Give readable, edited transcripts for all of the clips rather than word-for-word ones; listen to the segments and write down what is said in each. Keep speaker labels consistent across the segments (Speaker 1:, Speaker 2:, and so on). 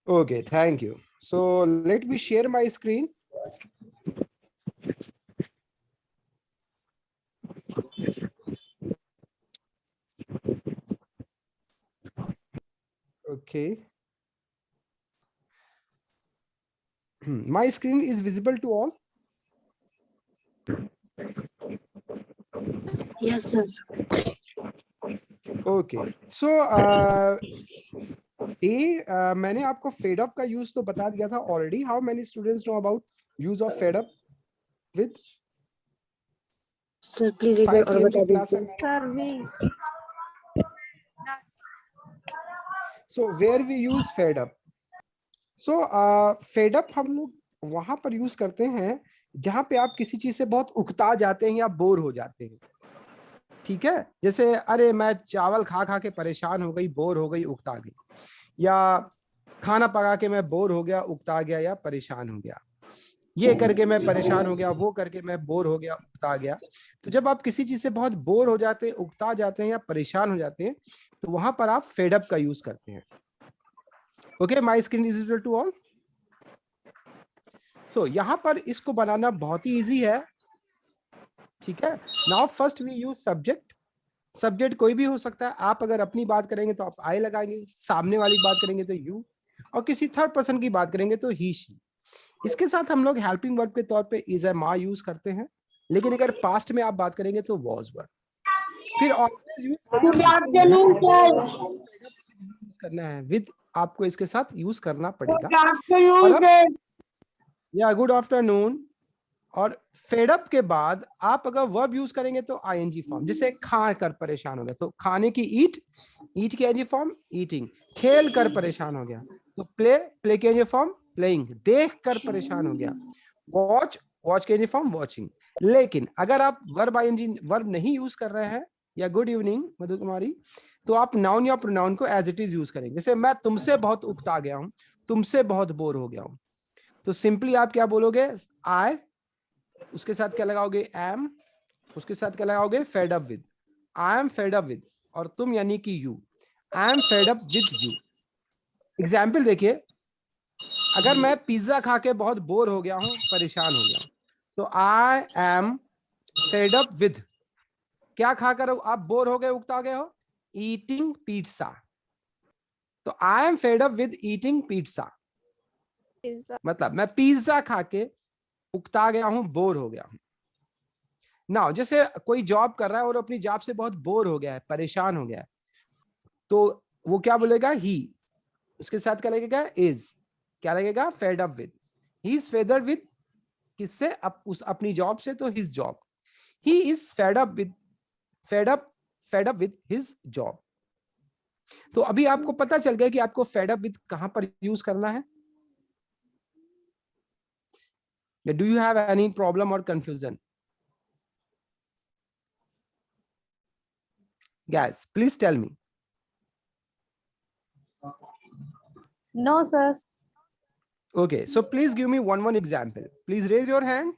Speaker 1: Okay, thank you. So let me share my screen. Okay. My screen is visible to all?
Speaker 2: Yes, sir.
Speaker 1: Okay. So मैंने आपको fed up का use तो बता दिया था already. How many students know about use of fade up with?
Speaker 2: Sir please एक बार और बता दीजिए.
Speaker 3: सर भी.
Speaker 1: So where we use fed up? So fed up हम लोग वहां पर यूज करते हैं जहां पे आप किसी चीज से बहुत उकता जाते हैं या बोर हो जाते हैं. ठीक है, जैसे अरे मैं चावल खा खा के परेशान हो गई, बोर हो गई, उकता गई, या खाना पका के मैं बोर हो गया, उकता गया या परेशान हो गया, ये करके मैं परेशान हो गया, वो करके मैं बोर हो गया, उकता गया. तो जब आप किसी चीज से बहुत बोर हो जाते हैं, उकता जाते हैं या परेशान हो जाते हैं, तो वहां पर आप फेड अप का यूज करते हैं. Okay, my screen is visible to all. So यहां पर इसको बनाना बहुत ही इजी है. ठीक है, now first we use subject. Subject कोई भी हो सकता है. आप अगर अपनी बात करेंगे तो आप आई लगाएंगे, सामने वाली बात करेंगे तो यू, और किसी थर्ड पर्सन की बात करेंगे तो ही शी. इसके साथ हम लोग हेल्पिंग वर्ब के तौर पे इज एम आर यूज करते हैं. लेकिन अगर पास्ट में आप बात करेंगे तो वॉज वर्ब. फिर ऑलवेज यूज करना है विद, आपको इसके साथ यूज करना पड़ेगा. या गुड आफ्टरनून. और फेड अप के बाद आप अगर वर्ब यूज करेंगे तो आईएनजी फॉर्म. जैसे खा कर परेशान हो गया तो खाने की ईट, ईट की आईएनजी फॉर्म ईटिंग. खेल कर परेशान हो गया तो प्ले, प्ले की आईएनजी फॉर्म प्लेइंग. देख कर परेशान हो गया, वॉच, वॉच की आईएनजी फॉर्म वॉचिंग. लेकिन अगर आप वर्ब आईएनजी वर्ब नहीं यूज कर रहे हैं, या गुड इवनिंग मधु कुमारी, तो आप नाउन या प्रोनाउन को एज इट इज यूज करेंगे. जैसे मैं तुमसे बहुत उकता गया हूं, तुमसे बहुत बोर हो गया हूं, तो सिंपली आप क्या बोलोगे? आई, उसके साथ क्या लगाओगे? एम, उसके साथ क्या लगाओगे? Fade up with. I am fed up with, और तुम यानी कि you, I am fed up with you. Example देखिए, अगर मैं पिज्जा खा के बहुत बोर हो गया हूं, परेशान हो गया हूं, तो I am fed up with, क्या खाकर आप बोर हो गए, उकता गए हो? Eating pizza. तो I am fed up with eating pizza, मतलब मैं पिज्जा खा के उकता गया हूं, बोर हो गया हूं. नाउ जैसे कोई जॉब कर रहा है और अपनी जॉब से बहुत बोर हो गया है, परेशान हो गया है, तो वो क्या बोलेगा? ही. उसके साथ क्या लगेगा? इज. क्या लगेगा? Fade up with. He is fed up with किससे? उस अपनी जॉब से, तो his job. He is fed up with, fade up with his job. तो अभी आपको पता चल गया कि आपको फेड अप विद कहां पर यूज करना है. Do you have any problem और confusion? Guys, please tell me.
Speaker 3: No, sir.
Speaker 1: Okay, so please give me one example. Please raise your hand.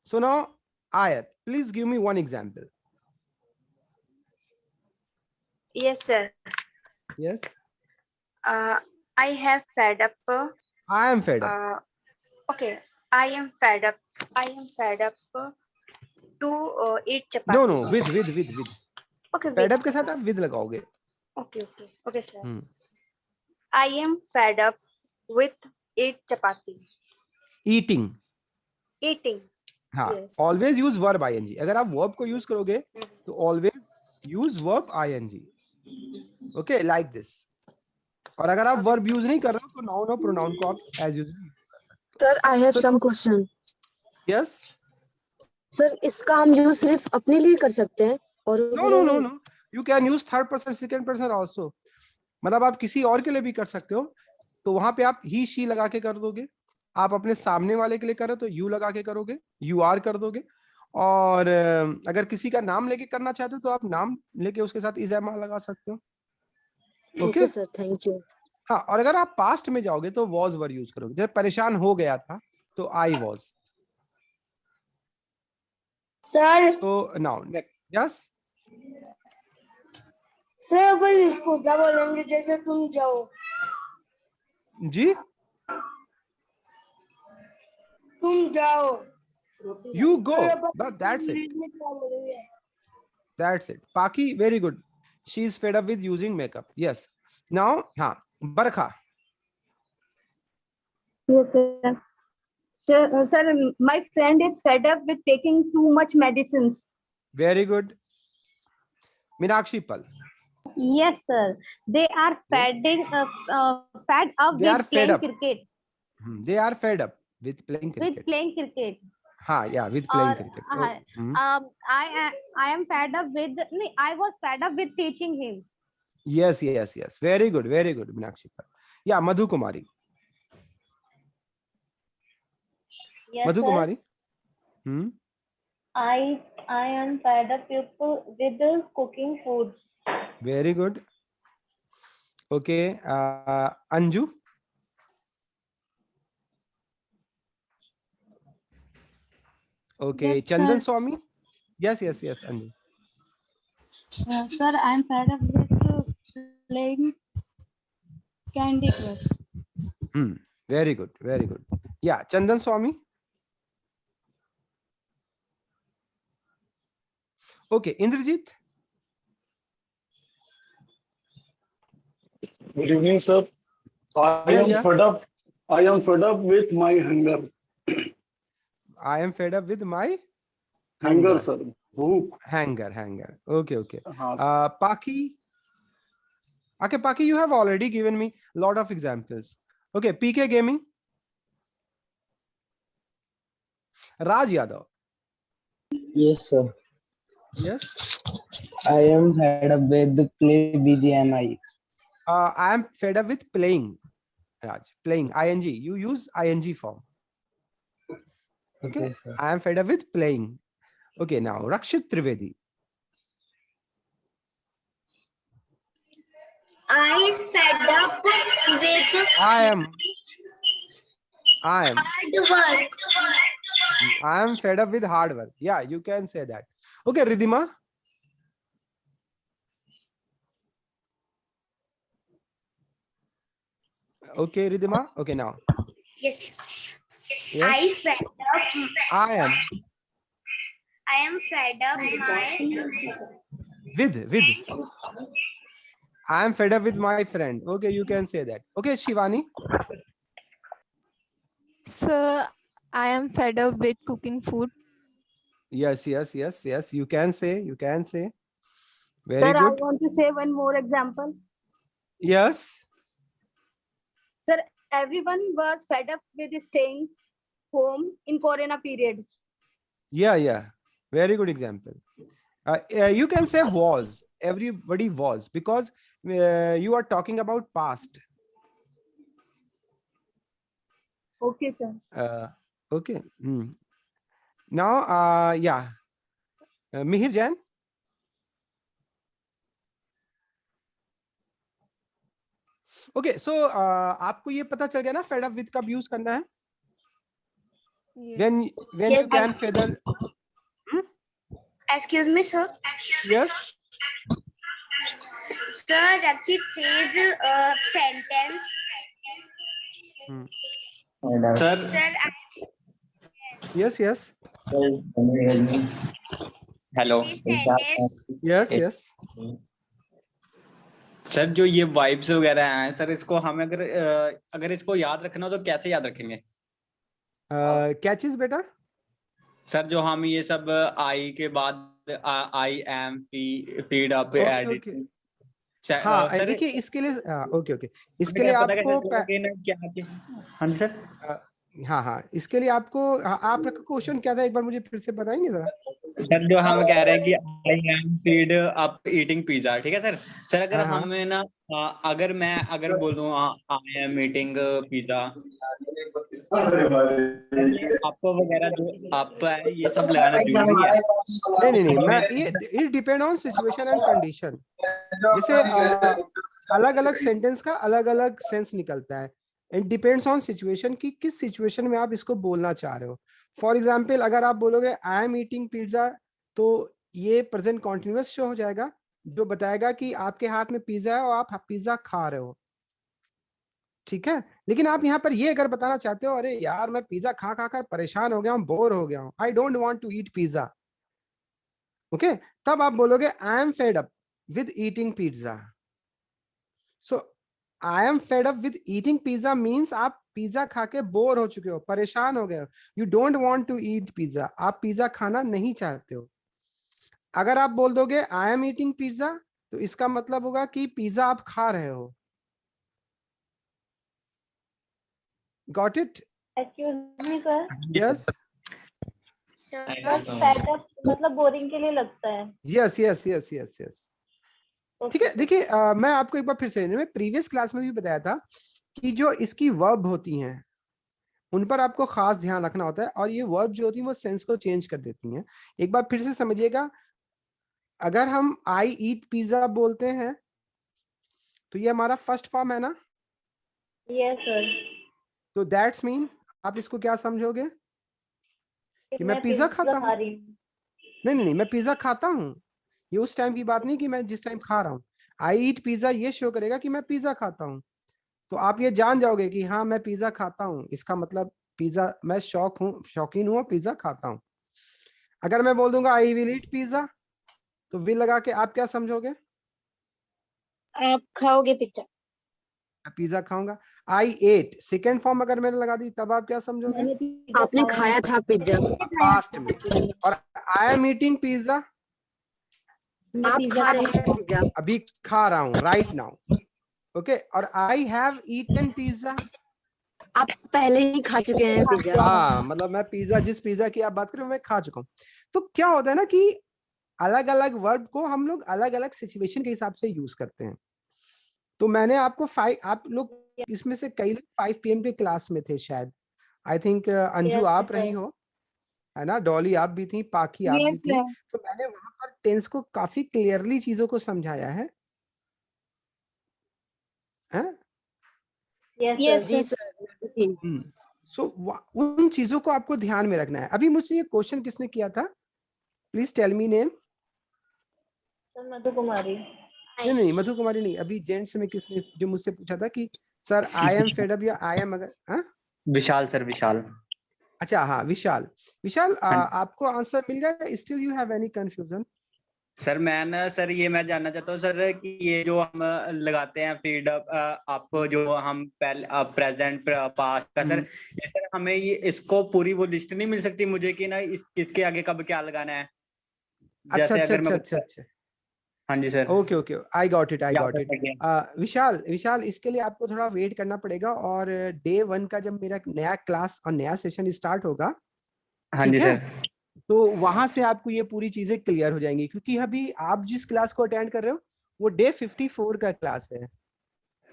Speaker 1: So now, Ayat, please give me one example.
Speaker 4: Yes, sir.
Speaker 1: Yes.
Speaker 4: I have fed up.
Speaker 1: I am fed up.
Speaker 4: Okay. I am fed up. I am fed up to eat chapati.
Speaker 1: No, with.
Speaker 4: Okay.
Speaker 1: Fed up के साथ आप with लगाओगे.
Speaker 4: Okay, sir. I am fed up with eat chapati.
Speaker 1: Eating. हाँ,
Speaker 4: Yes.
Speaker 1: always use verb ing. अगर आप verb को use करोगे तो always use verb ing. Okay, like this. और अगर आप verb use नहीं कर रहे हो तो noun और pronoun को आप as usual.
Speaker 2: Sir, I have some question.
Speaker 1: Yes.
Speaker 2: Sir, इसका हम यूज सिर्फ अपने लिए कर सकते हैं और
Speaker 1: No. You can use third person, second person also. मतलब आप किसी और के लिए भी कर सकते हो. तो वहां पे आप ही शी लगा के कर दोगे. आप अपने सामने वाले के लिए करो तो यू लगा के करोगे, यू आर कर दोगे. और अगर किसी का नाम लेके करना चाहते हो तो आप नाम लेके उसके साथ इज एम आर लगा सकते हो.
Speaker 2: Okay sir, thank you.
Speaker 1: हाँ, और अगर आप पास्ट में जाओगे तो वॉज वर यूज करोगे. जब परेशान हो गया था तो I was.
Speaker 3: Sir
Speaker 1: So now next, yes.
Speaker 3: Sir अपन इसको क्या बोलेंगे, जैसे तुम जाओ,
Speaker 1: जी,
Speaker 3: तुम जाओ,
Speaker 1: you
Speaker 3: sir
Speaker 1: go,
Speaker 3: upon
Speaker 1: but that's it.
Speaker 3: English में क्या बोलेंगे?
Speaker 1: That's it. Paki, very good. She is fed up with using makeup. Yes. Now, Barkha.
Speaker 3: Yes, sir. Sir, my friend is fed up with taking too much medicines.
Speaker 1: Very good. Meenakshi Pal.
Speaker 5: Yes, sir. They are fed up
Speaker 1: They are
Speaker 5: with
Speaker 1: fed
Speaker 5: playing
Speaker 1: up.
Speaker 5: cricket.
Speaker 1: They are fed up with playing cricket.
Speaker 5: With playing cricket.
Speaker 1: Yeah, with playing
Speaker 5: Or
Speaker 1: cricket.
Speaker 5: I am fed up with. No, I was fed up with teaching him.
Speaker 1: Yes. Very good, Meenakshi Pal. Yeah, Madhu Kumari.
Speaker 6: Yes,
Speaker 1: Madhu
Speaker 6: sir.
Speaker 1: Kumari.
Speaker 6: I am fed up with cooking food.
Speaker 1: Very good. Okay, Anju. Okay,
Speaker 7: Yes,
Speaker 1: Chandan
Speaker 7: sir.
Speaker 1: Swami. Yes, Anju.
Speaker 7: Sir, I am fed up with playing Candy Crush.
Speaker 1: Very good. Yeah, Chandan Swami. Okay, Indrajit.
Speaker 8: Good evening, sir. I am fed up with my hunger.
Speaker 1: I am fed up with my
Speaker 8: Hunger, sir. Bhook.
Speaker 1: Hanger. Okay.
Speaker 8: हाँ.
Speaker 1: Paki. Okay, Paki, you have already given me a lot of examples. Okay, PK Gaming. Raj Yadav.
Speaker 9: Yes, sir.
Speaker 1: Yes.
Speaker 9: I am fed up with play BGMI.
Speaker 1: I am fed up with playing. Raj, playing. ING. You use ING form. Okay.
Speaker 9: Sir.
Speaker 1: I am fed up with playing. Okay, now Rakshit Trivedi.
Speaker 10: I is fed up with
Speaker 1: I am
Speaker 10: hard work.
Speaker 1: I am fed up with hard work. Yeah, you can say that. Okay, Ridhima. Okay, Ridhima. Okay, now.
Speaker 10: Yes.
Speaker 1: Yes.
Speaker 10: I fed up.
Speaker 1: I
Speaker 10: am fed up
Speaker 1: with. I am fed up with my friend. Okay, you can say that. Okay, Shivani.
Speaker 11: Sir, I am fed up with cooking food.
Speaker 1: Yes. You can say. Very
Speaker 3: Sir,
Speaker 1: good.
Speaker 3: I want to say one more example.
Speaker 1: Yes.
Speaker 3: Sir, everyone was fed up with staying home in Corona period.
Speaker 1: Yeah. Very good example. You can say was. Everybody was, because you are talking about past.
Speaker 3: Okay, sir.
Speaker 1: Okay. Now, yeah. Mihir Jain. Okay, so आपको ये पता चल गया ना fed up with कब use करना है? When
Speaker 3: Yes,
Speaker 1: you can feather.
Speaker 10: Excuse me, sir.
Speaker 1: Yes.
Speaker 10: Sir, Rakshit says a sentence.
Speaker 8: Sir.
Speaker 1: Yes.
Speaker 8: Hello.
Speaker 1: Yes.
Speaker 8: Sir जो ये वाइब्स वगैरह हैं सर, इसको हम अगर इसको याद रखना हो तो कैसे याद रखेंगे?
Speaker 1: क्या चीज बेटा?
Speaker 8: सर जो हम ये सब आई के बाद I am feed up edit.
Speaker 1: हाँ, देखिए इसके लिए ओके इसके लिए आपको
Speaker 8: हाँ सर
Speaker 1: हाँ इसके लिए आपको आपका क्वेश्चन क्या था, एक बार मुझे फिर से बताएंगे जरा?
Speaker 8: सर जो हम कह रहे हैं कि I am feed up eating pizza, ठीक है सर। सर अगर हमें ना अगर बोलूं आई एम ईटिंग पिज्जा, आपको वगैरह जो आप ये सब लगाना जरूरी है?
Speaker 1: नहीं मैं ये depend on situation and condition. जैसे अलग अलग सेंटेंस का अलग अलग सेंस निकलता है। इट डिपेंड्स ऑन सिचुएशन कि किस सिचुएशन में आप इसको बोलना चाह रहे हो। फॉर एग्जाम्पल अगर आप बोलोगे आई एम ईटिंग पिज्जा, तो ये प्रेजेंट कॉन्टिन्यूअस शो हो जाएगा जो बताएगा कि आपके हाथ में पिज्जा है और आप पिज्जा खा रहे हो, ठीक है। लेकिन आप यहाँ पर ये अगर बताना चाहते हो अरे यार मैं पिज्जा खा खा कर परेशान हो गया हूँ, बोर हो गया हूँ, I don't want to eat pizza, okay, तब आप बोलोगे I am fed up with eating pizza. So I am fed up with eating pizza means आप पिज्जा खा के बोर हो चुके हो, परेशान हो गए हो, you don't want to eat pizza, आप पिज्जा खाना नहीं चाहते हो। अगर आप बोल दोगे आई एम ईटिंग पिज्जा तो इसका मतलब होगा कि पिज्जा आप खा रहे हो। Got it?
Speaker 6: Excuse me sir,
Speaker 1: yes
Speaker 6: fed up मतलब बोरिंग के लिए लगता है।
Speaker 1: Yes yes yes yes yes ठीक है। देखिए मैं आपको एक बार फिर से, मैं प्रीवियस क्लास में भी बताया था कि जो इसकी वर्ब होती हैं उन पर आपको खास ध्यान रखना होता है, और ये वर्ब जो होती है वो सेंस को चेंज कर देती हैं। एक बार फिर से समझिएगा, अगर हम आई ईट पिज्जा बोलते हैं तो ये हमारा फर्स्ट फॉर्म है ना?
Speaker 6: Yes sir.
Speaker 1: तो दैट्स मीन आप इसको क्या समझोगे कि मैं पिज्जा खाता हूँ? नहीं नहीं नहीं, मैं पिज्जा खाता हूँ, ये उस टाइम की बात नहीं कि मैं जिस टाइम खा रहा हूँ। आई ईट पिज्जा ये शो करेगा कि मैं पिज्जा खाता हूँ, तो आप ये जान जाओगे कि हाँ मैं पिज्जा खाता हूँ, इसका मतलब पिज्जा मैं शौकीन हूँ, पिज्जा खाता हूँ। अगर मैं बोल दूंगा आई विल ईट पिज्जा, तो विल लगा के आप क्या समझोगे?
Speaker 10: आप खाओगे पिज्जा।
Speaker 1: मैं पिज्जा खाऊंगा। आई एट सेकेंड फॉर्म अगर मैंने लगा दी तब आप क्या समझोगे?
Speaker 2: आपने खाया था पिज्जा,
Speaker 1: पास्ट में। और आई एम ईटिंग पिज्जा,
Speaker 2: आप खा रहे हैं पिज्जा,
Speaker 1: अभी खा रहा हूँ, राइट नाउ, ओके। और आई हैव ईटन पिज्जा,
Speaker 2: आप पहले ही खा चुके हैं पिज्जा।
Speaker 1: हाँ, मतलब मैं पिज्जा, जिस पिज्जा की आप बात करें मैं खा चुका हूँ। तो क्या होता है ना कि अलग अलग वर्ब को हम लोग अलग अलग सिचुएशन के हिसाब से यूज करते हैं। तो मैंने आपको आप लोग इसमें से कई लोग 5 PM के क्लास में थे शायद, आई थिंक अंजू आप रही हो, है ना, डॉली आप भी थी, पाकी आप भी थी। तो मैंने वहां पर टेंस को काफी क्लियरली चीजों को समझाया है,
Speaker 2: जी सर।
Speaker 1: सो उन चीजों को आपको ध्यान में रखना है। अभी मुझसे ये क्वेश्चन किसने किया था? Please tell me name.
Speaker 6: Madhu Kumari.
Speaker 1: नहीं मधु कुमारी नहीं, अभी जेंट्स में किसने जो मुझसे पूछा था कि sir I am fed up या आई एम, अगर हाँ
Speaker 8: विशाल सर, विशाल।
Speaker 1: अच्छा हाँ विशाल। विशाल आपको आंसर मिल गया? Still you have any confusion?
Speaker 8: Sir मैं ना सर ये मैं जानना चाहता हूँ सर कि ये जो हम लगाते हैं फीड अप आप जो हम पहले प्रेजेंट पास्ट का सर, ये सर हमें ये इसको पूरी वो लिस्ट नहीं मिल सकती मुझे कि ना इसके आगे कब क्या लगाना है?
Speaker 1: अच्छा अच्छा अच्छा अच्छा,
Speaker 8: हाँ जी sir.
Speaker 1: Okay okay, I got it, I got it. Vishal इसके लिए आपको थोड़ा वेट करना पड़ेगा, और डे 1 का जब मेरा नया क्लास और नया सेशन स्टार्ट होगा,
Speaker 8: हाँ जी सर,
Speaker 1: तो वहां से आपको ये पूरी चीजें क्लियर हो जाएंगी, क्योंकि अभी आप जिस क्लास को अटेंड कर रहे हो वो डे 54 का क्लास है।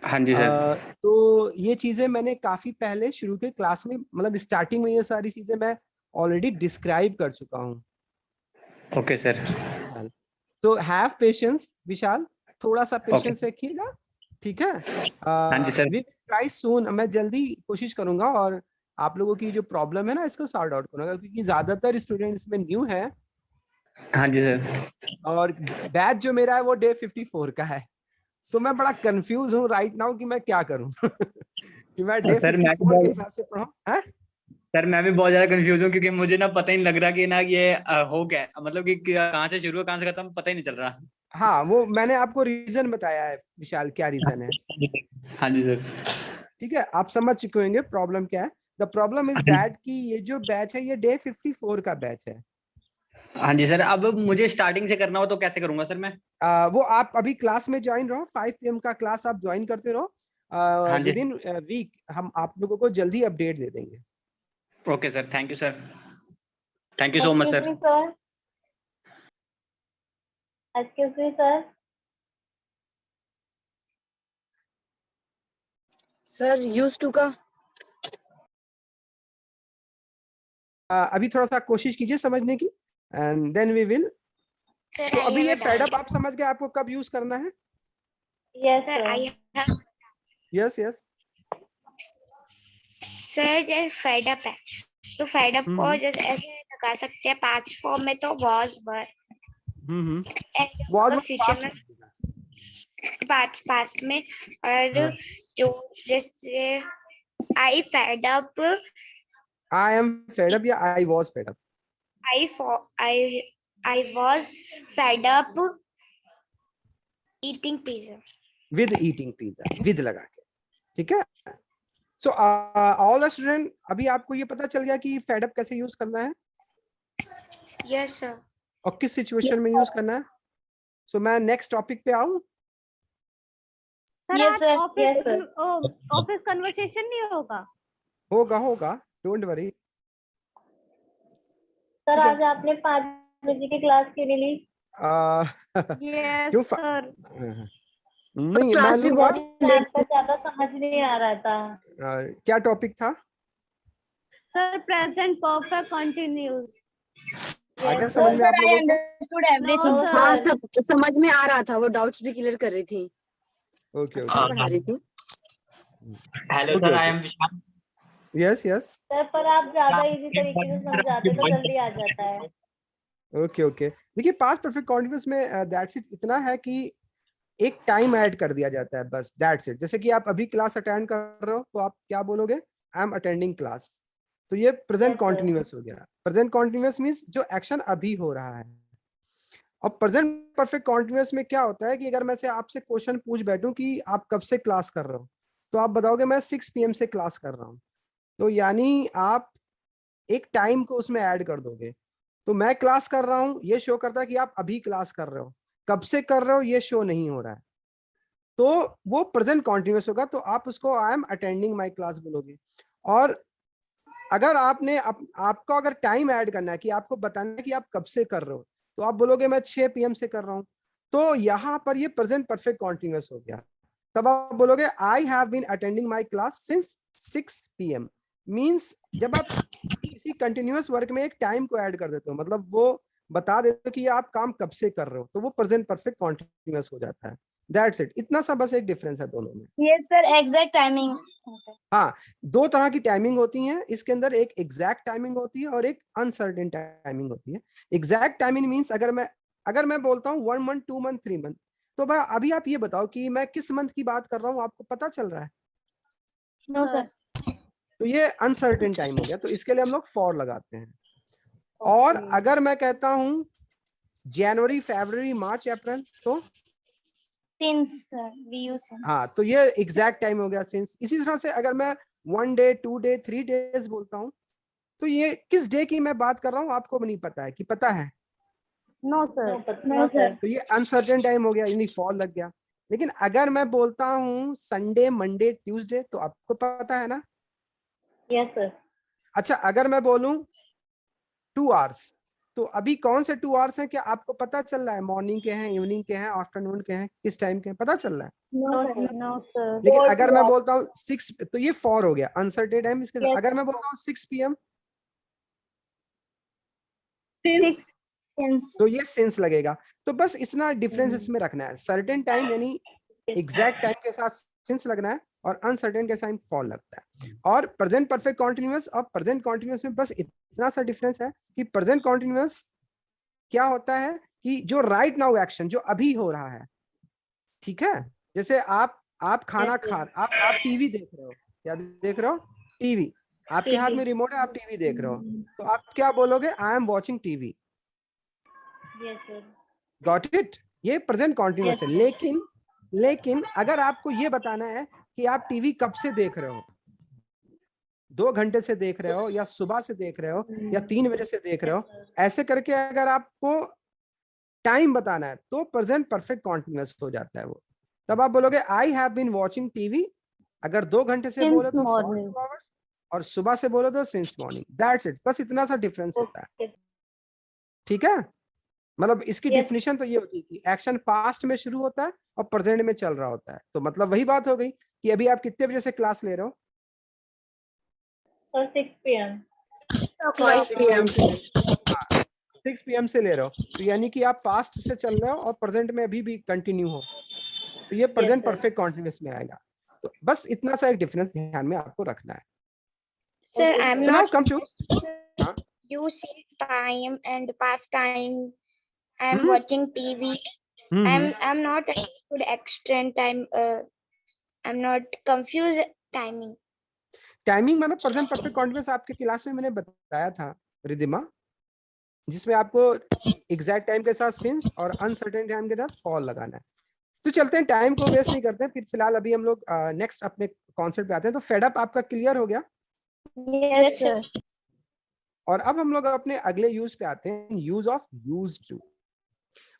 Speaker 8: हाँ जी सर।
Speaker 1: तो ये चीजें मैंने काफी पहले शुरू के क्लास में, मतलब स्टार्टिंग में ये सारी चीजें मैं ऑलरेडी डिस्क्राइब कर चुका हूँ।
Speaker 8: Okay sir.
Speaker 1: तो हैव पेशेंस विशाल, थोड़ा सा पेशेंस रखिएगा, ठीक है?
Speaker 8: हाँ जी सर।
Speaker 1: वी ट्राई सून, मैं जल्दी कोशिश करूंगा, और आप लोगों की जो प्रॉब्लम है ना इसको सॉर्ट आउट करूंगा, क्योंकि ज्यादातर स्टूडेंट्स में न्यू है।
Speaker 8: हाँ जी सर।
Speaker 1: और बैच जो मेरा है वो डे 54 का है, सो मैं बड़ा कंफ्यूज हूँ राइट नाउ कि मैं क्या करूँ कि मैं डे 54 के हिसाब से पढ़ूं।
Speaker 8: सर मैं भी बहुत ज्यादा कंफ्यूज हूँ, क्योंकि मुझे ना पता ही नहीं लग रहा कि ना ये हो क्या, मतलब कि कहाँ से शुरू है कहाँ से खत्म, पता ही नहीं चल रहा।
Speaker 1: हाँ, वो मैंने आपको रीजन बताया है विशाल, क्या रीजन है।
Speaker 8: हाँ जी सर।
Speaker 1: ठीक है, आप समझ चुके होंगे प्रॉब्लम क्या है। द प्रॉब्लम इज दैट कि ये जो बैच है ये डे 54 का बैच है।
Speaker 8: हाँ जी सर। अब मुझे स्टार्टिंग से करना हो तो कैसे करूंगा सर मैं?
Speaker 1: वो आप अभी क्लास में ज्वाइन रहो, 5 PM का क्लास आप ज्वाइन करते रहो, विद इन वीक हम आप लोगों को जल्दी अपडेट दे देंगे।
Speaker 8: Okay sir, thank you sir, thank you so much sir.
Speaker 6: Excuse me
Speaker 2: sir use to का
Speaker 1: अभी थोड़ा सा कोशिश कीजिए समझने की, एंड देन वी विल। तो अभी ये फेड अप आप समझ गए आपको कब यूज करना है?
Speaker 6: Yes sir.
Speaker 1: Yes yes.
Speaker 10: Sir जैसे फेड अप है तो फेड अप को जैसे ऐसे लगा सकते हैं पास्ट फॉर्म में तो वाज वर
Speaker 1: वाज
Speaker 10: फ्यूचर में पास्ट में और जो जैसे I fed up
Speaker 1: I am fed up या I was fed up,
Speaker 10: I was fed up eating pizza.
Speaker 1: With eating pizza, with लगा के, ठीक है। सो ऑल द स्टूडेंट, अभी आपको ये पता चल गया कि फेड अप कैसे यूज करना है
Speaker 10: Yes sir.
Speaker 1: और किस सिचुएशन में यूज करना है। सो मैं नेक्स्ट टॉपिक पे आऊं।
Speaker 5: सर
Speaker 6: Yes,
Speaker 5: आज
Speaker 6: sir. Yes, sir.
Speaker 5: Office conversation नहीं होगा?
Speaker 1: होगा, डोंट वरी।
Speaker 6: सर आज आपने 5 बजे की क्लास क्यों नहीं ली?
Speaker 5: यस
Speaker 1: क्यों
Speaker 5: सर।
Speaker 1: नहीं,
Speaker 2: क्लास भी बहुत लेट
Speaker 6: आपका ज्यादा समझ नहीं आ रहा था।
Speaker 1: क्या टॉपिक था?
Speaker 5: Sir present perfect continuous.
Speaker 1: आ गया समझ में आप
Speaker 3: I
Speaker 1: लोगों को?
Speaker 3: understood everything.
Speaker 5: No,
Speaker 2: हाँ
Speaker 5: sir.
Speaker 2: सब समझ में आ रहा था, वो डाउट्स भी क्लियर कर रही थी,
Speaker 1: ओके
Speaker 2: अच्छा पढ़ा रही थी।
Speaker 8: Hello sir, I am Vishal.
Speaker 1: Yes
Speaker 6: sir पर आप ज्यादा इजी तरीके से समझाते तो जल्दी आ जाता है।
Speaker 1: ओके देखिए, पास्ट परफेक्ट कॉन्टिन्यूअस में दैट्स इट, इतना है कि एक टाइम ऐड कर दिया जाता है, बस दैट्स इट। जैसे कि आप अभी क्लास अटेंड कर रहे हो तो आप क्या बोलोगे? I am attending class. तो ये प्रेजेंट कॉन्टिन्यूअस हो गया। प्रेजेंट कॉन्टिन्यूअस मींस जो एक्शन अभी हो रहा है। और प्रेजेंट परफेक्ट कॉन्टिन्यूअस में क्या होता है कि अगर मैं से आपसे क्वेश्चन पूछ बैठूं कि आप कब से क्लास कर रहे हो, तो आप बताओगे मैं 6 PM से क्लास कर रहा हूँ। तो यानी आप एक टाइम को उसमें ऐड कर दोगे। तो मैं क्लास कर रहा हूँ, ये शो करता है कि आप अभी क्लास कर रहे हो, कब से कर रहे हो ये शो नहीं हो रहा है, तो वो प्रेजेंट कॉन्टिन्यूअस होगा। तो आप उसको I am attending my class बोलोगे। और अगर आपने आपको अगर टाइम ऐड करना है कि आपको बताना है कि आप कब से कर रहे हो, तो आप बोलोगे मैं 6 PM से कर रहा हूँ। तो यहाँ पर ये प्रेजेंट परफेक्ट कॉन्टिन्यूअस हो गया। तब आप बोलोगे I have been attending my class since 6 PM। Means जब आप किसी कंटिन्यूअस वर्क में एक टाइम को ऐड कर देते हो, मतलब वो बता देते हो कि आप काम कब से कर रहे हो, तो वो प्रेजेंट परफेक्ट कॉन्टिन्यूअस हो जाता है। दैट्स इट, इतना सा बस एक डिफरेंस है दोनों में।
Speaker 3: Yes sir, exact timing.
Speaker 1: हाँ, 2 तरह की टाइमिंग होती है इसके अंदर, एक एग्जैक्ट टाइमिंग होती है और एक अनसर्टेन टाइमिंग होती है। एग्जैक्ट टाइमिंग मींस अगर मैं बोलता हूँ 1 month 2 month 3 month, तो भाई अभी आप ये बताओ कि मैं किस मंथ की बात कर रहा हूँ, आपको पता चल रहा है?
Speaker 3: No sir.
Speaker 1: तो ये अनसर्टेन टाइम हो गया, तो इसके लिए हम लोग फॉर लगाते हैं। और अगर मैं कहता हूँ जनवरी फरवरी मार्च अप्रैल, तो
Speaker 10: Since sir, we use since.
Speaker 1: हाँ, तो ये एग्जैक्ट टाइम हो गया सिंस। इसी तरह से अगर मैं 1 day 2 day 3 days बोलता हूँ, तो ये किस डे की मैं बात कर रहा हूँ आपको नहीं पता है कि पता है?
Speaker 5: No sir.
Speaker 3: No sir.
Speaker 1: तो ये अनसर्टेन टाइम हो गया, यानी फॉल लग गया। लेकिन अगर मैं बोलता हूँ संडे मंडे ट्यूसडे, तो आपको पता है ना?
Speaker 6: Yes sir.
Speaker 1: अच्छा, अगर मैं बोलूं 2 hours, तो अभी कौन से 2 hours हैं, क्या आपको पता चल रहा है? मॉर्निंग के हैं, इवनिंग के हैं, आफ्टरनून के हैं, किस टाइम के हैं, पता चल रहा है?
Speaker 5: No sir.
Speaker 1: लेकिन अगर मैं बोलता हूँ 6, तो ये 4 हो गया अनसर्टेन टाइम इसके। अगर मैं बोलता हूँ 6 PM, तो ये सिंस लगेगा। तो बस इतना डिफरेंस इसमें रखना है। सर्टेन टाइम यानी एग्जैक्ट टाइम के साथ सिंस लगना है और अनसर्टेन के साथ फॉल लगता है। और प्रेजेंट परफेक्ट कॉन्टिन्यूअस और प्रेजेंट कॉन्टिन्यूअस में बस इतना सा डिफरेंस है कि प्रेजेंट कॉन्टिन्यूअस क्या होता है कि जो राइट नाउ एक्शन जो अभी हो रहा है, ठीक है। जैसे आप खाना खा, आप टीवी देख रहे हो, क्या देख रहे हो? टीवी। आपके हाथ में रिमोट है, आप टीवी देख रहे हो, तो आप क्या बोलोगे? I am watching TV. Got it? ये प्रेजेंट कॉन्टिन्यूअस है। लेकिन अगर आपको ये बताना है कि आप टीवी कब से देख रहे हो, 2 घंटे से देख रहे हो या सुबह से देख रहे हो या 3 बजे से देख रहे हो, ऐसे करके अगर आपको टाइम बताना है तो प्रेजेंट परफेक्ट कॉन्टिन्यूअस हो जाता है वो। तब आप बोलोगे I have been watching TV. अगर 2 घंटे से बोले तो 4 hours, और सुबह से बोले तो सिंस मॉर्निंग। दैट्स इट, बस इतना सा डिफरेंस होता है, ठीक है। मतलब इसकी डेफिनेशन तो ये होती है कि एक्शन पास्ट में शुरू होता है और प्रेजेंट में चल रहा होता है। तो मतलब वही बात हो गई कि अभी आप कितने बजे से क्लास ले रहे हो?
Speaker 6: 6 PM।
Speaker 1: 6 PM से ले रहे हो, तो यानी कि आप पास्ट से चल रहे हो और प्रेजेंट में अभी भी कंटिन्यू हो, तो ये प्रेजेंट परफेक्ट कॉन्टिन्यूअस में आएगा। तो बस इतना सा एक डिफरेंस ध्यान में आपको रखना है।
Speaker 10: Sir, I'm
Speaker 1: So now
Speaker 10: not
Speaker 1: come to
Speaker 10: using time and past time. I'm
Speaker 1: Hmm.
Speaker 10: watching TV. I'm not good extend time. I'm not confused timing.
Speaker 1: Timing मतलब प्रेजेंट परफेक्ट कॉन्टिन्यूअस आपके क्लास में मैंने बताया था रिद्धिमा, जिसमें आपको एग्जैक्ट टाइम के साथ सिंस और अनसर्टेन टाइम के साथ फॉल लगाना है। तो चलते हैं, टाइम को वेस्ट नहीं करते हैं, फिर फिलहाल अभी हम लोग नेक्स्ट अपने कॉन्सेप्ट पे आते हैं। तो फेड अप आपका क्लियर हो गया?
Speaker 10: Yes, sir.
Speaker 1: और अब हम लोग अपने अगले यूज पे आते हैं, यूज ऑफ यूज्ड टू।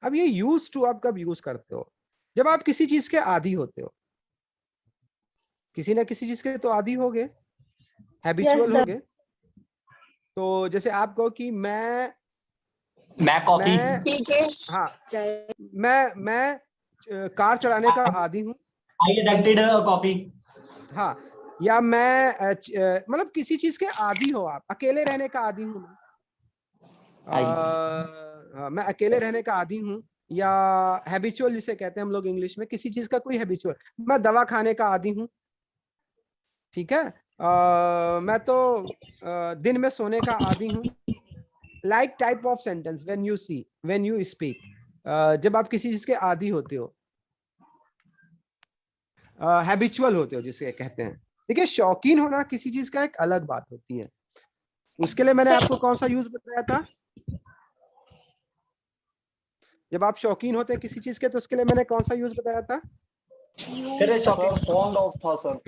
Speaker 1: अब ये यूज्ड टू आप कब यूज करते हो? जब आप किसी चीज के आदी होते हो, किसी ना किसी चीज के तो आदी हो गए, हैबिचुअल हो गए। तो जैसे आप कहो कि मैं
Speaker 8: कॉफी,
Speaker 1: हाँ मैं कार चलाने का आदी हूँ,
Speaker 8: आई एडिक्टेड कॉफी।
Speaker 1: हाँ, या मैं मतलब किसी चीज के आदी हो, आप अकेले रहने का आदी हूँ, मैं अकेले रहने का आदी हूँ, या हैबिचुअल जिसे कहते हैं हम लोग इंग्लिश में, किसी चीज का कोई हैबिचुअल, मैं दवा खाने का आदी हूँ, ठीक है, मैं तो दिन में सोने का आदी हूँ। Like type of sentence when you speak, जब आप किसी चीज के आदी होते हो, हैबिचुअल होते हो जिसे कहते हैं। देखिए, शौकीन होना किसी चीज का एक अलग बात होती है। उसके लिए मैंने आपको कौन सा यूज बताया था? जब आप शौकीन होते हैं किसी चीज के, तो उसके लिए मैंने कौन सा यूज बताया था?
Speaker 9: फॉन्ड ऑफ था sir,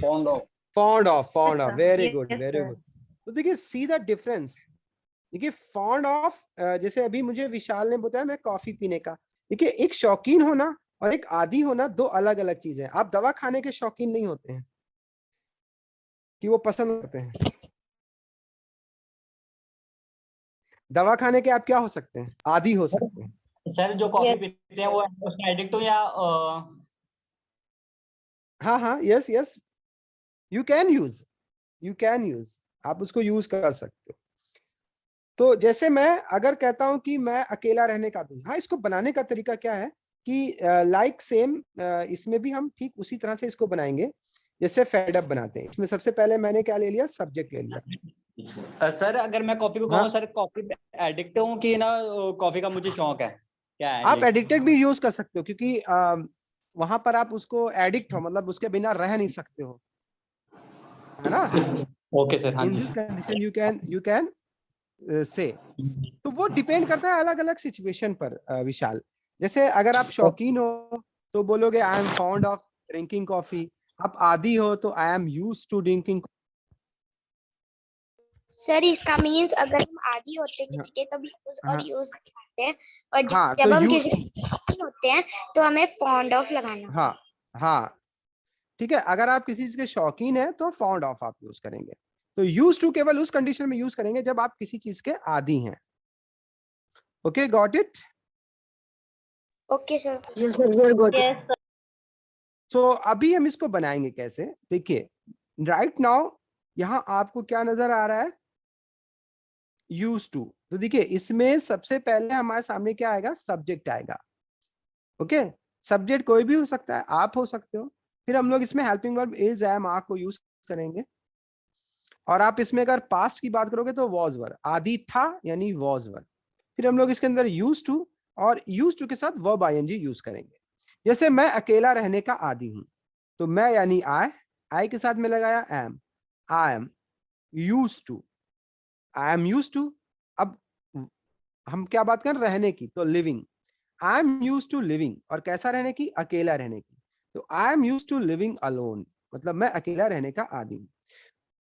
Speaker 9: fond of.
Speaker 1: Very good, very good. तो देखिए, सी द डिफरेंस। देखिए, फॉन्ड ऑफ, जैसे अभी मुझे विशाल ने बताया मैं कॉफी पीने का, देखिए एक शौकीन होना और एक आदी होना दो अलग अलग चीजें हैं। आप दवा खाने के शौकीन नहीं होते हैं कि वो पसंद करते हैं। दवा खाने के आप क्या हो सकते हैं? आदी हो सकते हैं।
Speaker 8: सर जो कॉफी पीते हैं वो एडिक्ट हो या
Speaker 1: हाँ, यस, यू कैन यूज, आप उसको यूज कर सकते हो। तो जैसे मैं अगर कहता हूं कि मैं अकेला रहने का आदी, हाँ, इसको बनाने का तरीका क्या है कि लाइक सेम, इसमें भी हम ठीक उसी तरह से इसको बनाएंगे जैसे फेड अप बनाते हैं। इसमें सबसे पहले मैंने क्या ले लिया? सब्जेक्ट ले लिया।
Speaker 8: सर अगर मैं कॉफी को कहूँ, सर कॉफी एडिक्ट हूँ कि ना कॉफी का मुझे शौक है, क्या है?
Speaker 1: आप एडिक्टेड भी यूज कर सकते हो, क्योंकि वहां पर आप उसको एडिक्ट हो, मतलब उसके बिना रह नहीं सकते हो, है ना?
Speaker 8: ओके सर, हाँ
Speaker 1: इन
Speaker 8: जी।
Speaker 1: This condition you can say. तो वो डिपेंड करता है अलग अलग सिचुएशन पर, विशाल। जैसे अगर आप शौकीन हो तो बोलोगे I am fond of drinking coffee. आप आदी हो तो I am used to drinking.
Speaker 10: Sir इसका मीन्स अगर हम आदी होते हैं किसी के तब यूज और यूज करते हैं, और
Speaker 1: हाँ,
Speaker 10: जब
Speaker 1: तो
Speaker 10: हम किसी के होते हैं तो हमें फॉन्ड ऑफ लगाना।
Speaker 1: हाँ, ठीक है। अगर आप किसी चीज के शौकीन है तो फॉन्ड ऑफ आप यूज करेंगे। तो यूज टू केवल उस कंडीशन में यूज करेंगे जब आप किसी चीज के आदी हैं। Okay, got it?
Speaker 10: Okay sir.
Speaker 2: Yes sir, got it.
Speaker 1: So अभी हम इसको बनाएंगे कैसे? देखिए, राइट नाउ यहां आपको क्या नजर आ रहा है? Use to. तो देखिए, इसमें सबसे पहले हमारे सामने क्या आएगा? सब्जेक्ट आएगा। ओके, सब्जेक्ट कोई भी हो सकता है, आप हो सकते हो। फिर हम लोग इसमें helping verb is, am, are को यूज करेंगे। और आप इसमें अगर पास्ट की बात करोगे तो वॉज वर्ब, आदि था यानी वॉज वर्ब। फिर हम लोग इसके अंदर यूज टू और यूज टू के साथ वर्ब आईएनजी यूज करेंगे। जैसे मैं अकेला रहने का आदी हूं, तो मैं यानी आई के साथ में लगाया am, I am use to, I am use to. अब हम क्या बात कर रहने की, तो living, I am use to living. और कैसा रहने की? अकेला रहने की। तो I am use to living alone, मतलब मैं अकेला रहने का आदी हूं।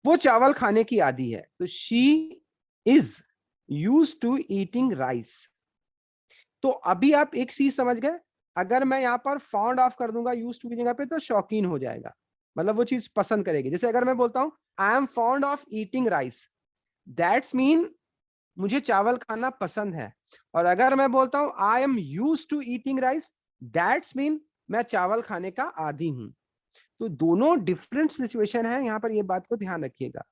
Speaker 1: वो चावल खाने की आदी है, तो she is use to eating rice. तो अभी आप एक चीज समझ गए, अगर मैं यहाँ पर फाउंड ऑफ कर दूंगा यूज टू की जगह पे, तो शौकीन हो जाएगा, मतलब वो चीज पसंद करेगी। जैसे अगर मैं बोलता हूं I M found of eating rice, that's mean मुझे चावल खाना पसंद है। और अगर मैं बोलता हूं I am use to eating rice, that's mean मैं चावल खाने का आदी हूं। तो दोनों डिफरेंट सिचुएशन है, यहां पर ये बात को ध्यान रखिएगा।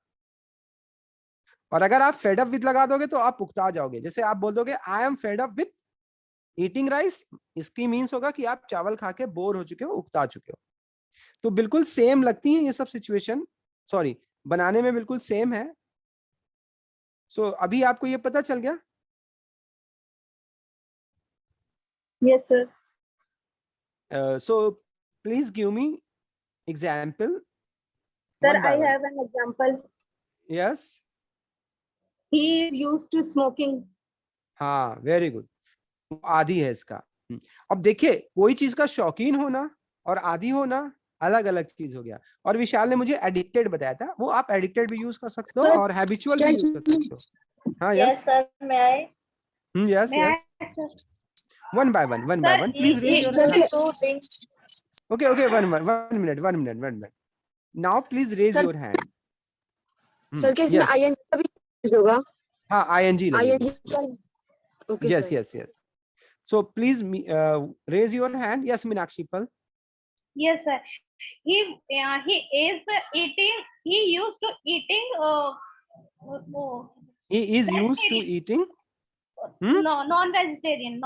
Speaker 1: और अगर आप फेड अप विद लगा दोगे तो आप उकता जाओगे। जैसे आप बोल दोगे आई am fed up with eating rice, इसकी मीन्स होगा कि आप चावल खा के बोर हो चुके हो, उकता चुके हो। तो बिल्कुल सेम लगती हैं ये सब सिचुएशन, सॉरी बनाने में बिल्कुल सेम है, सो अभी आपको ये पता चल गया?
Speaker 3: Yes, sir.
Speaker 1: So please give me example.
Speaker 3: Sir,
Speaker 1: one by
Speaker 3: I
Speaker 1: one.
Speaker 3: have an example.
Speaker 1: Yes.
Speaker 3: He is used to smoking.
Speaker 1: हाँ, वेरी गुड। आदी है इसका। अब देखिए, कोई चीज का शौकीन होना और आदी होना अलग अलग चीज हो गया। और विशाल ने मुझे एडिक्टेड बताया था, वो आप एडिक्टेड भी यूज कर सकते हो और हैबिचुअल भी यूज कर सकते हो। हाँ,
Speaker 6: Yes, sir. May I?
Speaker 1: Yes
Speaker 6: May
Speaker 1: yes,
Speaker 6: I? Sir?
Speaker 1: One by one
Speaker 6: Sir,
Speaker 1: please raise your hand.
Speaker 6: used to drink.
Speaker 1: Okay, one minute. Now please raise
Speaker 2: Sir,
Speaker 1: your hand.
Speaker 2: Sir क्या इसमें
Speaker 1: Yes.
Speaker 2: ING का भी use होगा?
Speaker 1: हाँ, ING लगेगी।
Speaker 2: ING okay,
Speaker 1: Yes,
Speaker 2: sir.
Speaker 1: yes. So please raise your hand. Yes, Meenakshi Pal.
Speaker 5: Yes, sir. He is eating. He used to eating.
Speaker 1: He is used to eating.
Speaker 5: No, non-vegetarian.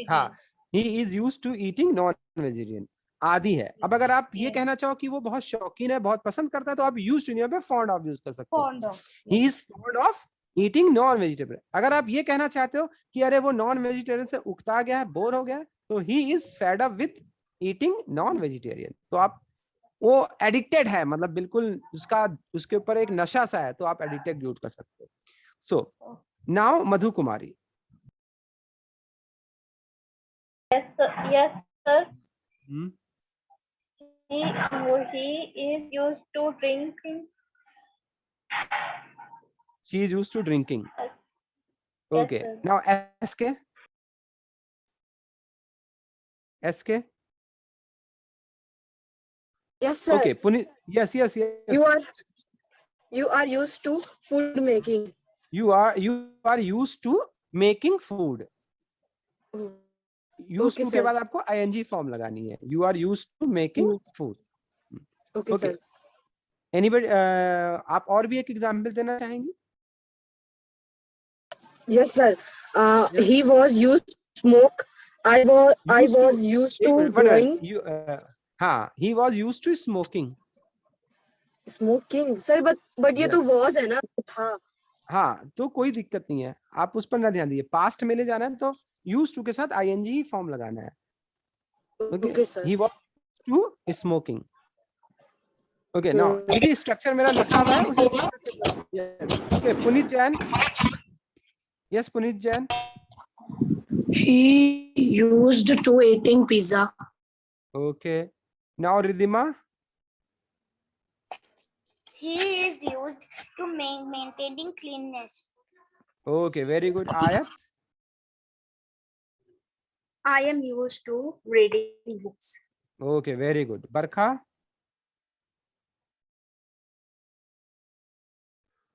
Speaker 1: हाँ, he is used to eating non-vegetarian. आदि है। अब अगर आप ये कहना चाहो कि वो बहुत शौकीन है, बहुत पसंद करता है, तो आप यूज टू नहीं पे फॉन्ड ऑफ यूज कर सकते हो।
Speaker 5: Fond of.
Speaker 1: He is fond of eating non-vegetarian. अगर आप ये कहना चाहते हो कि अरे वो नॉन वेजिटेरियन से उकता गया है, बोर हो गया है, तो he is fed up with eating non-vegetarian. तो आप वो एडिक्टेड है, मतलब बिल्कुल उसके ऊपर एक नशा सा है, तो आप एडिक्टेड यूज कर सकते हो। So now Madhu Kumari.
Speaker 6: Yes, sir. He is used to drinking.
Speaker 1: She is used to drinking.
Speaker 6: Yes,
Speaker 1: Okay.
Speaker 6: sir.
Speaker 1: Now SK. SK.
Speaker 2: Yes, sir.
Speaker 1: Okay. Punit. Yes.
Speaker 2: You are used to food making.
Speaker 1: You are used to making food. Used
Speaker 2: Okay,
Speaker 1: to के
Speaker 2: sir.
Speaker 1: बाद आपको ING form लगानी है। You are used to making food.
Speaker 2: Okay, sir.
Speaker 1: Anybody? आप और भी एक example देना चाहेंगी?
Speaker 2: Yes, sir. He was used to smoke. I was used to drawing.
Speaker 1: हाँ, he was used to smoking.
Speaker 2: Smoking, sir, but ये तो was है ना, था।
Speaker 1: हाँ, तो कोई दिक्कत नहीं है, आप उस पर ना ध्यान दीजिए। पास्ट में ले जाना है तो used to के साथ ING ही फॉर्म लगाना है।
Speaker 2: Okay, sir.
Speaker 1: He was to smoking. Okay, now ये स्ट्रक्चर मेरा लिखा हुआ है उसी okay, Puneet Jain. Yes, Puneet Jain.
Speaker 12: He used to eating pizza.
Speaker 1: Okay, now Ridhima.
Speaker 10: He is used to maintaining cleanness.
Speaker 1: Okay, very good. Ayat.
Speaker 4: I am used to reading books.
Speaker 1: Okay, very good. Barkha.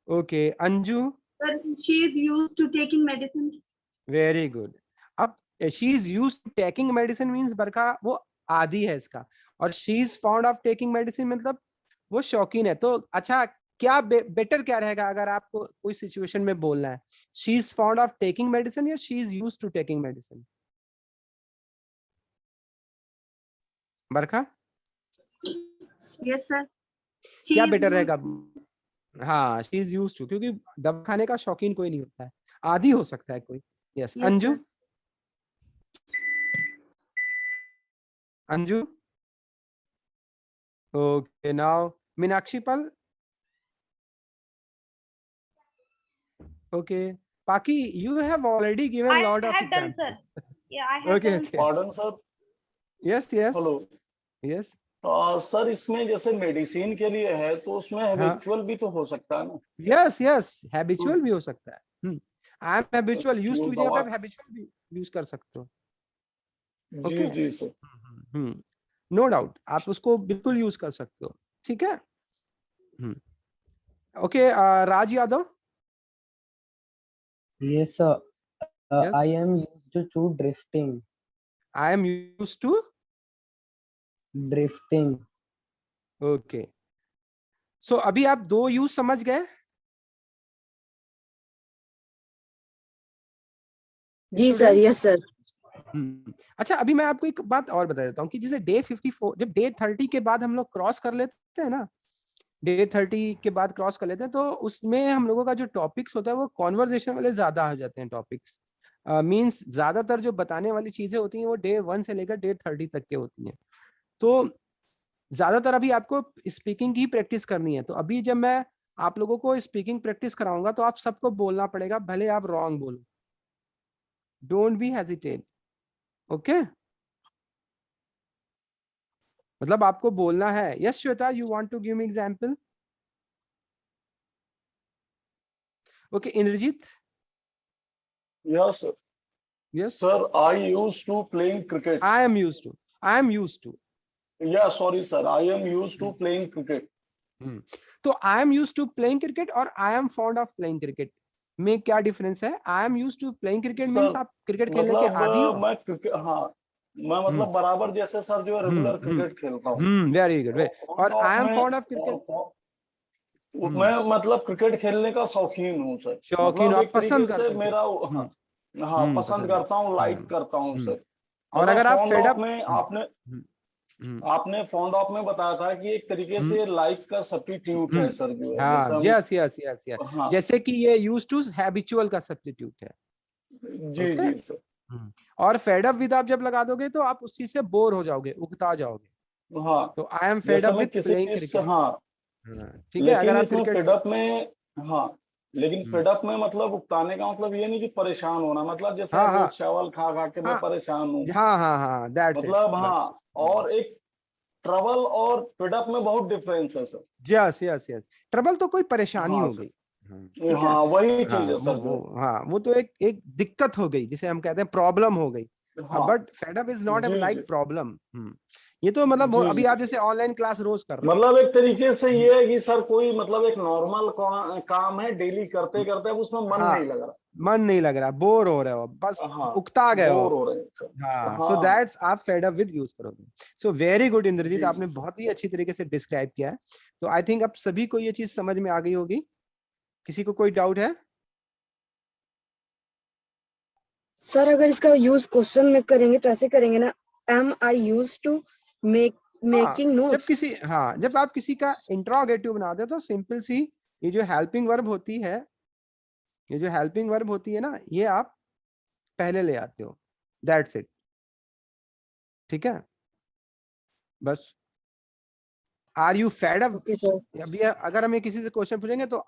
Speaker 1: Okay, Anju.
Speaker 3: Sir, she is used to taking medicine.
Speaker 1: Very good. अब she is used to taking medicine means बरखा वो आदी है इसका, और she is fond of taking medicine मतलब वो शौकीन है। तो अच्छा, क्या बेटर क्या रहेगा अगर आपको कोई सिचुएशन में बोलना है? she is fond of taking medicine या she is used to taking medicine? Barkha?
Speaker 3: Yes, sir.
Speaker 1: क्या बेटर रहेगा? हाँ, she is used to, क्योंकि दवा खाने का शौकीन कोई नहीं होता है, आदी हो सकता है कोई। Yes, Anju. Anju. Okay, now Meenakshi Pal. Okay, Paki, you have already given a lot of
Speaker 5: I have done,
Speaker 1: examples.
Speaker 5: sir. Yeah, I have
Speaker 1: Okay,
Speaker 5: done.
Speaker 1: okay.
Speaker 13: Pardon, sir.
Speaker 1: Yes, yes.
Speaker 13: Hello
Speaker 1: Yes.
Speaker 13: Sir, इसमें जैसे medicine के लिए है तो उसमें habitual भी तो हो सकता है ना?
Speaker 1: Yes, yes. Habitual भी हो सकता है। I am habitual, used to जगह पे habitual भी यूज कर सकते हो।
Speaker 13: जी जी सर।
Speaker 1: नो डाउट, आप उसको बिल्कुल यूज कर सकते हो। ठीक है। Okay, Raj Yadav.
Speaker 9: Yes, sir. I am used to drifting.
Speaker 1: I am used to
Speaker 9: drifting.
Speaker 1: Okay. So अभी आप दो यूज समझ गए?
Speaker 2: जी सर, यस सर।
Speaker 1: अच्छा, अभी मैं आपको एक बात और बता देता हूँ कि जैसे डे 54, जब डे 30 के बाद हम लोग क्रॉस कर लेते हैं ना, डे 30 के बाद क्रॉस कर लेते हैं, तो उसमें हम लोगों का जो टॉपिक्स होता है वो कॉन्वर्जेशन वाले ज्यादा हो जाते हैं टॉपिक्स। मींस ज्यादातर जो बताने वाली चीजें होती हैं वो डे 1 से लेकर डे 30 तक के होती हैं। तो ज्यादातर अभी आपको स्पीकिंग की प्रैक्टिस करनी है। तो अभी जब मैं आप लोगों को स्पीकिंग प्रैक्टिस कराऊंगा तो आप सबको बोलना पड़ेगा, भले आप रॉन्ग बोलो, डोंट बी हेजिटेट, ओके? मतलब आपको बोलना है। Yes Shweta, you want to give me example? Okay Indrajit?
Speaker 13: Yes, sir.
Speaker 1: Yes.
Speaker 13: Sir, I used to playing cricket.
Speaker 1: I am used to.
Speaker 13: Yeah, sorry, sir. I am used to playing cricket.
Speaker 1: तो I am used to playing cricket और I am fond of playing cricket में क्या difference है? I am used to playing cricket means आप cricket खेलने के आदी हो?
Speaker 13: मैं क्रिकेट, हाँ, मैं मतलब बराबर जैसे सर जो है रेगुलर क्रिकेट खेलता हूँ।
Speaker 1: Very good. और I am fond of cricket,
Speaker 13: मैं मतलब क्रिकेट खेलने का शौकीन हूँ सर।
Speaker 1: शौकीन, आप पसंद
Speaker 13: करते हैं मेरा, हाँ पसंद करता हूँ, लाइक करता हूँ सर।
Speaker 1: और अगर आप फेड अप
Speaker 13: में आपने फॉन्ड ऑफ में बताया था कि एक तरीके से लाइक का सब्स्टिट्यूट है सर जो है।
Speaker 1: हाँ, यस यस यस यस, जैसे कि ये यूज्ड टू हैबिचुअल का सब्स्टिट्यूट है।
Speaker 13: जी जी सर।
Speaker 1: और फेड अप विद आप जब लगा दोगे तो आप उस चीज से बोर हो जाओगे, उकता जाओगे।
Speaker 13: हाँ,
Speaker 1: तो I am fed up with playing cricket.
Speaker 13: हाँ
Speaker 1: ठीक है, अगर आप क्रिकेट
Speaker 13: फेड अप में, हाँ लेकिन फेड अप में मतलब उकताने का मतलब ये नहीं कि परेशान होना, मतलब जैसे चावल खा खा के मैं परेशान हूँ।
Speaker 1: हाँ हाँ हाँ, दैट्स
Speaker 13: मतलब हाँ, और एक ट्रबल और फेड अप में बहुत डिफरेंस है sir.
Speaker 1: Yes yes yes, trouble तो कोई परेशानी हो गई।
Speaker 13: हाँ वही चीज है सर।
Speaker 1: वो तो एक दिक्कत हो गई, जिसे हम कहते हैं प्रॉब्लम हो गई। But fed up is not like problem. ये तो मतलब अभी आप जैसे ऑनलाइन क्लास रोज कर रहे हो,
Speaker 13: मतलब एक तरीके से ये है कि सर कोई मतलब एक नॉर्मल काम है, डेली करते करते उसमें मन नहीं लग रहा,
Speaker 1: बोर हो रहे हो, बस उकता गए हो। हाँ, सो दैट्स आप फेड अप विद यूज करोगे। सो वेरी गुड इंद्रजीत, आपने बहुत ही अच्छी तरीके से डिस्क्राइब किया है। तो आई थिंक अब सभी को ये चीज समझ में आ गई होगी। किसी को कोई डाउट है?
Speaker 2: सर अगर इसका यूज क्वेश्चन में करेंगे तो ऐसे करेंगे ना, am I used to making notes.
Speaker 1: जब आप किसी का इंट्रोगेटिव बनाते हो तो सिंपल सी ये जो हेल्पिंग वर्ब होती है ना, ये आप पहले ले आते हो, दैट्स इट। ठीक है, बस आर यू फेड अप। अभी अगर हमें किसी से क्वेश्चन पूछेंगे तो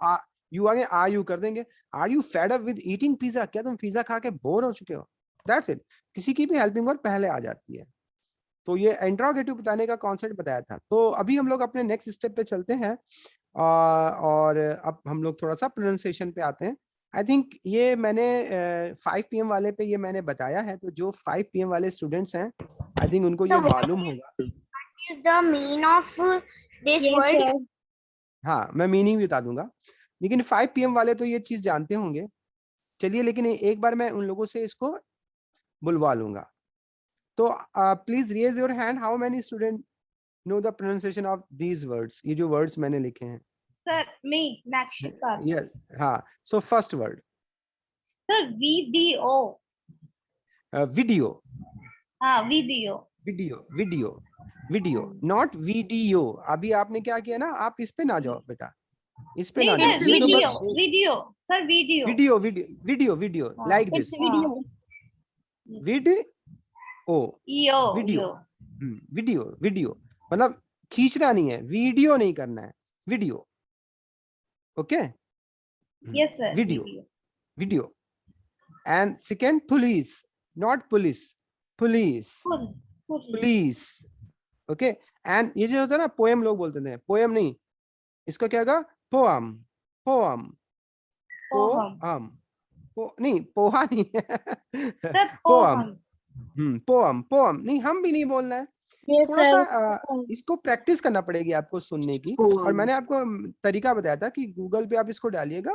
Speaker 1: यू आगे आर यू कर देंगे। Are you fed up with eating pizza, क्या तुम पिज्जा खा के बोर हो चुके हो? That's it. किसी की भी हेल्पिंग वर्ब पहले आ जाती है। तो ये इंट्रोगेटिव बताने का कॉन्सेप्ट बताया था। तो अभी हम लोग अपने नेक्स्ट स्टेप पे चलते हैं और अब हम लोग थोड़ा सा प्रोनाउंसिएशन पे आते हैं। आई थिंक ये मैंने 5 PM वाले पे ये मैंने बताया है, तो जो 5 PM वाले स्टूडेंट्स हैं आई थिंक उनको ये मालूम होगा।
Speaker 10: What is the meaning of this word?
Speaker 1: हाँ, मैं मीनिंग भी बता दूंगा, लेकिन 5 PM वाले तो ये चीज जानते होंगे। चलिए, लेकिन एक बार मैं उन लोगों से इसको बुलवा लूंगा। तो please raise your hand, how many student know the pronunciation of these words, ये जो वर्ड्स मैंने लिखे हैं।
Speaker 5: सर मी नक्षिका।
Speaker 1: यस, हाँ, so first word
Speaker 5: sir video.
Speaker 1: Video.
Speaker 5: हाँ video.
Speaker 1: Video video video, not video. अभी आपने क्या किया ना, आप इस पे ना जाओ बेटा, इस पे ना जाओ।
Speaker 5: Video video sir, video
Speaker 1: video video video video, like this video video video, मतलब खींचना नहीं है, वीडियो नहीं करना है, video. Okay,
Speaker 5: yes sir,
Speaker 1: video video. And second police, not police, police police. Okay, and ये जो होता है ना, पोएम लोग बोलते थे, पोएम नहीं, इसका क्या होगा? पोअम पोअम पोअम नहीं, पोहा नहीं है पोअम। पोअम पोअम नहीं, हम भी नहीं बोलना है। थोड़ा सा इसको प्रैक्टिस करना पड़ेगी आपको सुनने की। और मैंने आपको तरीका बताया था कि गूगल पे आप इसको डालिएगा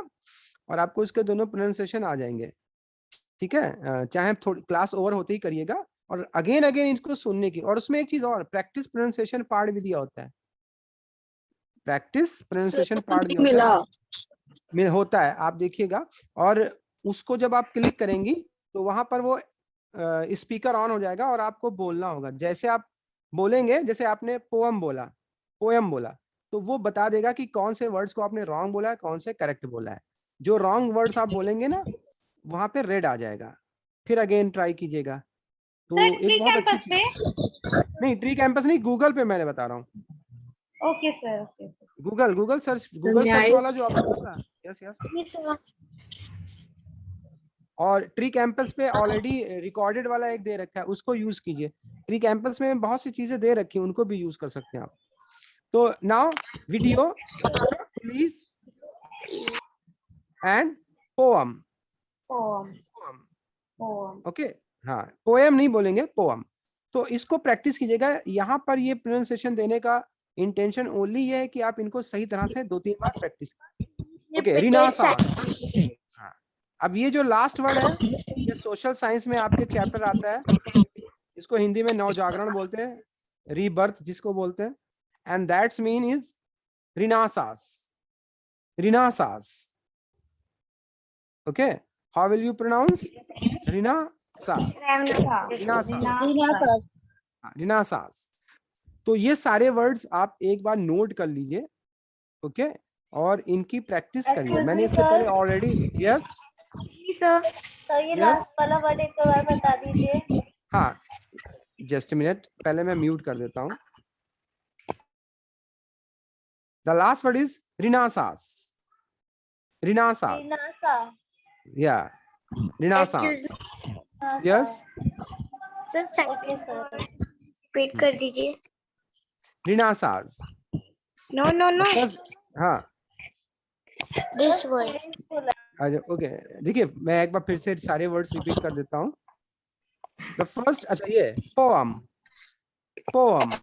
Speaker 1: और आपको इसके दोनों प्रोनाउंसिएशन आ जाएंगे। ठीक है, चाहे थोड़ी क्लास ओवर होते ही करिएगा और अगेन इसको सुनने की। और उसमें एक चीज और, प्रैक्टिस प्रोनाउंसिएशन पार्ट भी दिया होता है, प्रैक्टिस प्रोनाउंसिएशन पार्ट भी होता है, आप देखिएगा। और उसको जब आप क्लिक करेंगी तो वहां पर वो स्पीकर ऑन हो जाएगा और आपको बोलना होगा। जैसे आप बोलेंगे, जैसे आपने पोएम बोला, तो वो बता देगा कि कौन से वर्ड्स को आपने रॉन्ग बोला है, कौन से करेक्ट बोला है। जो रॉन्ग वर्ड्स आप बोलेंगे ना वहां पे रेड आ जाएगा। फिर अगेन ट्राई कीजिएगा। तो एक बहुत अच्छी चीज, नहीं ट्री कैंपस नहीं, गूगल पे मैंने बता रहा हूँ।
Speaker 5: Okay sir, okay sir.
Speaker 1: Google search वाला जो आपने पूछा। Yes yes. और ट्री कैंपस पे ऑलरेडी रिकॉर्डेड वाला एक दे रखा है, उसको यूज कीजिए। ट्री कैंपस में बहुत सी चीजें दे रखी हैं, उनको भी यूज कर सकते हैं आप। तो now video please and poem. Okay, हाँ पोएम नहीं बोलेंगे, पोएम। तो इसको प्रैक्टिस कीजिएगा। यहाँ पर ये प्रोनाउंसिएशन देने का इंटेंशन ओनली ये है कि आप इनको सही तरह से 2-3 बार प्रैक्टिस करें। ओके, रिनासास। हाँ, अब ये जो लास्ट वर्ड है ये सोशल साइंस में आपके चैप्टर आता है। इसको हिंदी में नवजागरण बोलते हैं, रीबर्थ जिसको बोलते हैं, and that's mean is renaissance. Renaissance. Okay, how will you pronounce? Renaissance. Renaissance. तो ये सारे वर्ड्स आप एक बार नोट कर लीजिए। ओके, और इनकी प्रैक्टिस करिए। मैंने इससे पहले ऑलरेडी। यस
Speaker 6: सर, ये लास्ट वाला वर्ड एक बार बता दीजिए।
Speaker 1: हाँ, जस्ट मिनट, पहले मैं म्यूट कर देता हूँ। The last word is renaissance. Renaissance, या रिनासास। यस
Speaker 10: सर रिपीट कर दीजिए।
Speaker 1: रिनासास।
Speaker 10: नो नो नो,
Speaker 1: हाँ
Speaker 10: दिस वर्ड।
Speaker 1: ओके, देखिए मैं एक बार फिर से सारे वर्ड्स रिपीट कर देता हूँ। द फर्स्ट, अच्छा ये पोएम। पोएम,